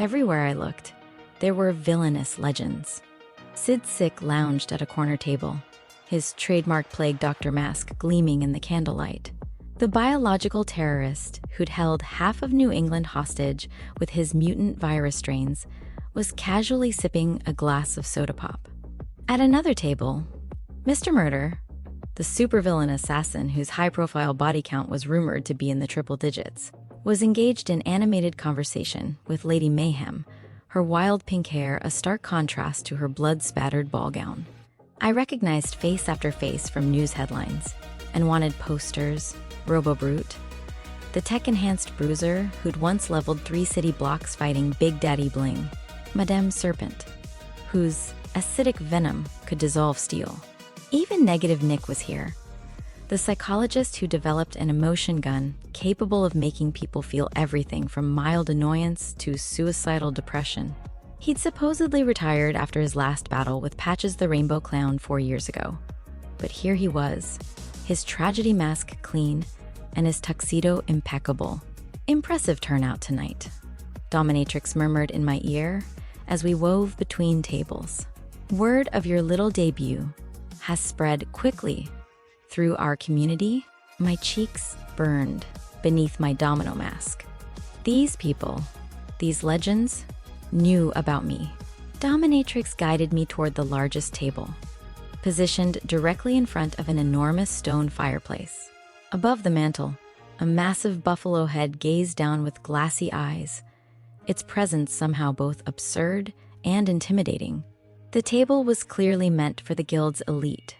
Everywhere I looked, there were villainous legends. Sid Sick lounged at a corner table, his trademark plague doctor mask gleaming in the candlelight. The biological terrorist who'd held half of New England hostage with his mutant virus strains was casually sipping a glass of soda pop. At another table, Mr. Murder, the supervillain assassin whose high-profile body count was rumored to be in the triple digits, was engaged in animated conversation with Lady Mayhem, her wild pink hair a stark contrast to her blood-spattered ball gown. I recognized face after face from news headlines and wanted posters, Robo-Brute, the tech-enhanced bruiser who'd once leveled 3 city blocks fighting Big Daddy Bling, Madame Serpent, whose acidic venom could dissolve steel. Even Negative Nick was here, the psychologist who developed an emotion gun capable of making people feel everything from mild annoyance to suicidal depression. He'd supposedly retired after his last battle with Patches the Rainbow Clown 4 years ago. But here he was, his tragedy mask clean and his tuxedo impeccable. Impressive turnout tonight, Dominatrix murmured in my ear as we wove between tables. Word of your little debut has spread quickly through our community. My cheeks burned beneath my domino mask. These people, these legends, knew about me. Dominatrix guided me toward the largest table, positioned directly in front of an enormous stone fireplace. Above the mantel, a massive buffalo head gazed down with glassy eyes, its presence somehow both absurd and intimidating. The table was clearly meant for the guild's elite.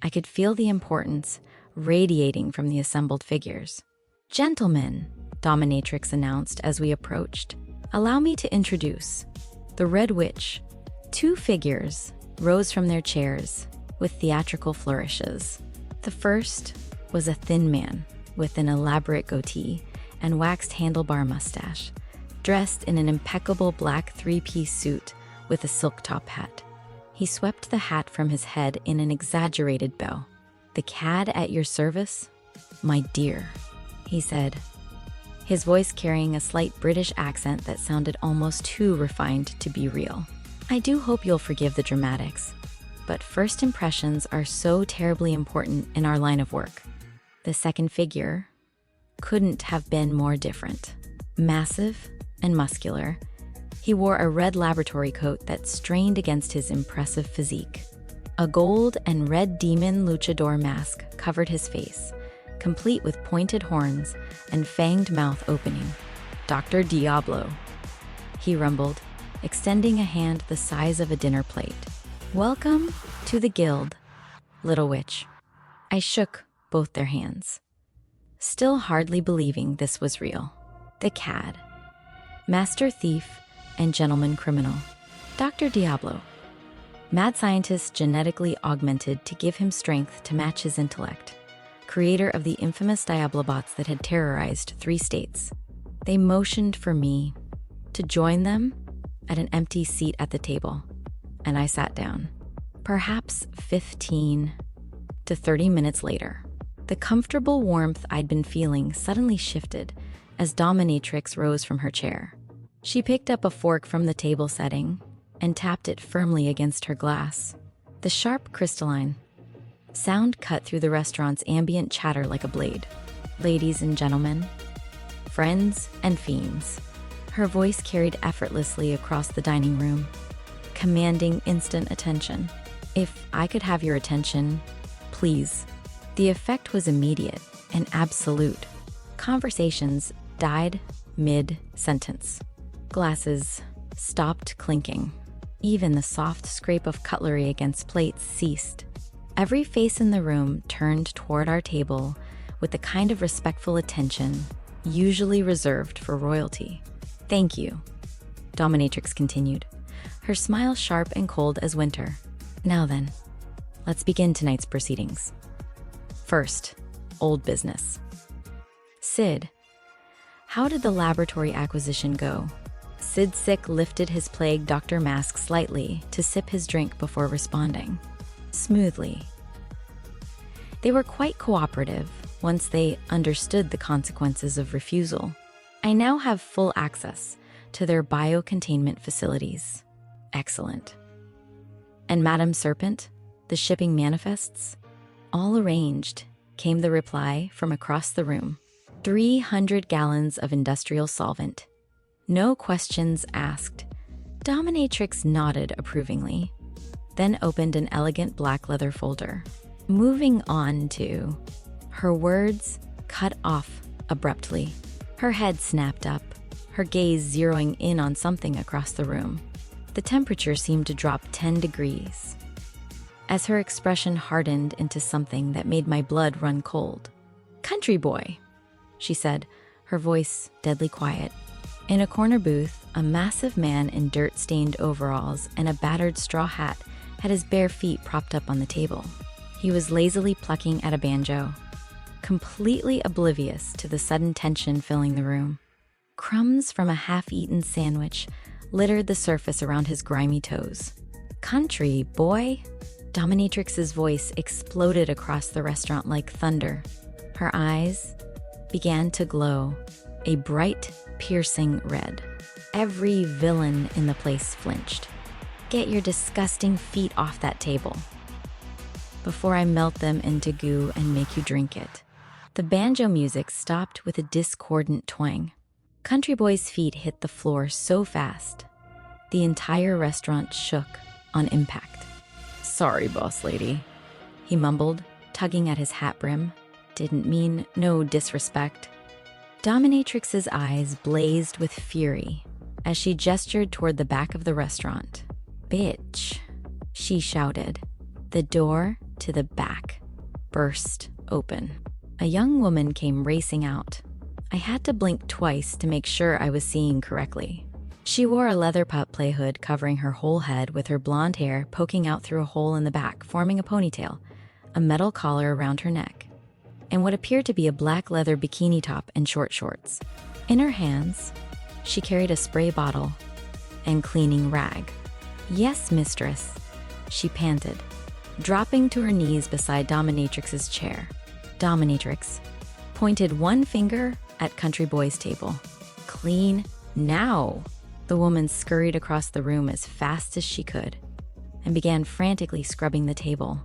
I could feel the importance radiating from the assembled figures. "Gentlemen," Dominatrix announced as we approached, "allow me to introduce the Red Witch." 2 figures rose from their chairs with theatrical flourishes. The first was a thin man with an elaborate goatee and waxed handlebar mustache, dressed in an impeccable black 3-piece suit with a silk top hat. He swept the hat from his head in an exaggerated bow. "The cad at your service, my dear," he said, his voice carrying a slight British accent that sounded almost too refined to be real. "I do hope you'll forgive the dramatics, but first impressions are so terribly important in our line of work." The second figure couldn't have been more different. Massive and muscular, he wore a red laboratory coat that strained against his impressive physique. A gold and red demon luchador mask covered his face, complete with pointed horns and fanged mouth opening. "Dr. Diablo," he rumbled, extending a hand the size of a dinner plate. "Welcome to the guild, little witch." I shook both their hands, still hardly believing this was real. The cad, master thief and gentleman criminal, Dr. Diablo, mad scientist genetically augmented to give him strength to match his intellect, creator of the infamous Diablobots that had terrorized 3 states. They motioned for me to join them at an empty seat at the table, and I sat down. Perhaps 15 to 30 minutes later, the comfortable warmth I'd been feeling suddenly shifted as Dominatrix rose from her chair. She picked up a fork from the table setting and tapped it firmly against her glass. The sharp crystalline sound cut through the restaurant's ambient chatter like a blade. "Ladies and gentlemen, friends and fiends." Her voice carried effortlessly across the dining room, commanding instant attention. "If I could have your attention, please." The effect was immediate and absolute. Conversations died mid-sentence. Glasses stopped clinking. Even the soft scrape of cutlery against plates ceased. Every face in the room turned toward our table with the kind of respectful attention usually reserved for royalty. "Thank you," Dominatrix continued, her smile sharp and cold as winter. "Now then, let's begin tonight's proceedings. First, old business. Sid, how did the laboratory acquisition go?" Sid Sick lifted his plague doctor mask slightly to sip his drink before responding. "Smoothly. They were quite cooperative once they understood the consequences of refusal. I now have full access to their biocontainment facilities. Excellent. And Madam Serpent, the shipping manifests? All arranged, came the reply from across the room. 300 gallons of industrial solvent. No questions asked. Dominatrix nodded approvingly, then opened an elegant black leather folder. Moving on to... Her words cut off abruptly. Her head snapped up, her gaze zeroing in on something across the room. The temperature seemed to drop 10 degrees, as her expression hardened into something that made my blood run cold. "Country boy," she said, her voice deadly quiet. In a corner booth, a massive man in dirt-stained overalls and a battered straw hat had his bare feet propped up on the table. He was lazily plucking at a banjo, completely oblivious to the sudden tension filling the room. Crumbs from a half-eaten sandwich littered the surface around his grimy toes. "Country boy?" Dominatrix's voice exploded across the restaurant like thunder. Her eyes began to glow, a bright, piercing red. Every villain in the place flinched. "Get your disgusting feet off that table before I melt them into goo and make you drink it." The banjo music stopped with a discordant twang. Country Boy's feet hit the floor so fast, the entire restaurant shook on impact. "Sorry, boss lady," he mumbled, tugging at his hat brim. "Didn't mean no disrespect." Dominatrix's eyes blazed with fury as she gestured toward the back of the restaurant. "Bitch," she shouted. The door to the back burst open. A young woman came racing out. I had to blink twice to make sure I was seeing correctly. She wore a leather pup play hood covering her whole head, with her blonde hair poking out through a hole in the back, forming a ponytail, a metal collar around her neck, and what appeared to be a black leather bikini top and short shorts. In her hands, she carried a spray bottle and cleaning rag. "Yes, mistress," she panted, dropping to her knees beside Dominatrix's chair. Dominatrix pointed one finger at Country Boy's table. "Clean now." The woman scurried across the room as fast as she could and began frantically scrubbing the table,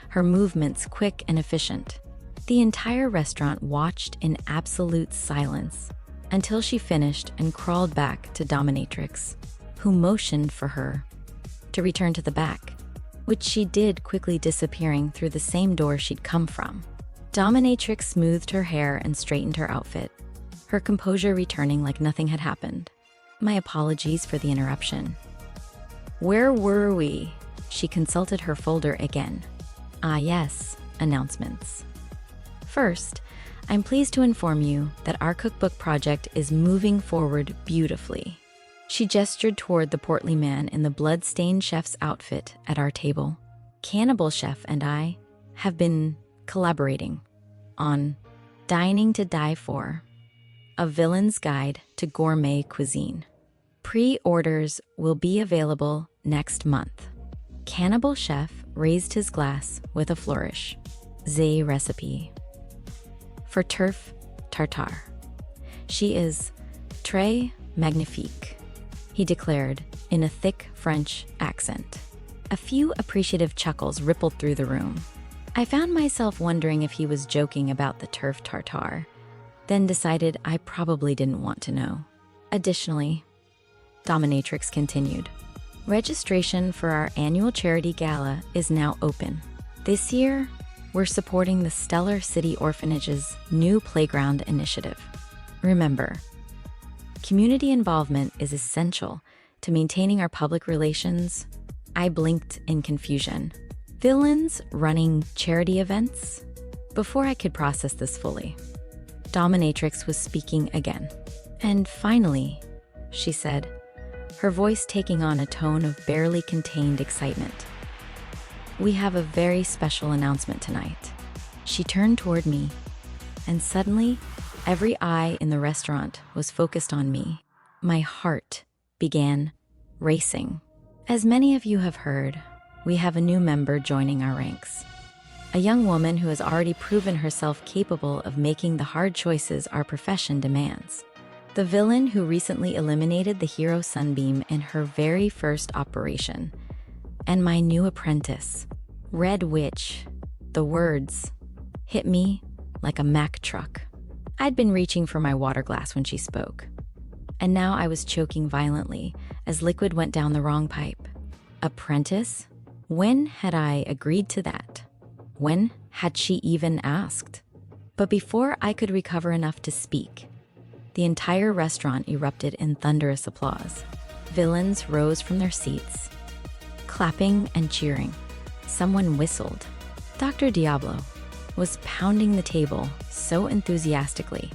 her movements quick and efficient. The entire restaurant watched in absolute silence until she finished and crawled back to Dominatrix, who motioned for her to return to the back, which she did, quickly disappearing through the same door she'd come from. Dominatrix smoothed her hair and straightened her outfit, her composure returning like nothing had happened. "My apologies for the interruption. Where were we?" She consulted her folder again. "Ah yes, announcements. First, I'm pleased to inform you that our cookbook project is moving forward beautifully." She gestured toward the portly man in the blood-stained chef's outfit at our table. "Cannibal Chef and I have been collaborating on Dining to Die For, a villain's guide to gourmet cuisine. Pre-orders will be available next month." Cannibal Chef raised his glass with a flourish. "The recipe for turf tartare. She is très magnifique," he declared in a thick French accent. A few appreciative chuckles rippled through the room. I found myself wondering if he was joking about the turf tartare, then decided I probably didn't want to know. Additionally, Dominatrix continued, registration for our annual charity gala is now open. This year, we're supporting the Stellar City Orphanage's new playground initiative. Remember, community involvement is essential to maintaining our public relations. I blinked in confusion. Villains running charity events? Before I could process this fully, Dominatrix was speaking again. "And finally," she said, her voice taking on a tone of barely contained excitement, "we have a very special announcement tonight." She turned toward me, and suddenly, every eye in the restaurant was focused on me. My heart began racing. As many of you have heard, we have a new member joining our ranks. A young woman who has already proven herself capable of making the hard choices our profession demands. The villain who recently eliminated the hero Sunbeam in her very first operation. And my new apprentice, Red Witch. The words hit me like a Mack truck. I'd been reaching for my water glass when she spoke, and now I was choking violently as liquid went down the wrong pipe. Apprentice? When had I agreed to that? When had she even asked? But before I could recover enough to speak, the entire restaurant erupted in thunderous applause. Villains rose from their seats, clapping and cheering. Someone whistled. Dr. Diablo was pounding the table so enthusiastically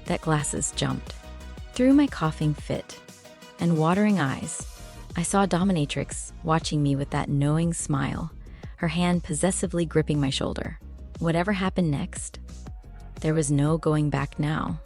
that glasses jumped. Through my coughing fit and watering eyes, I saw Dominatrix watching me with that knowing smile, her hand possessively gripping my shoulder. Whatever happened next, there was no going back now.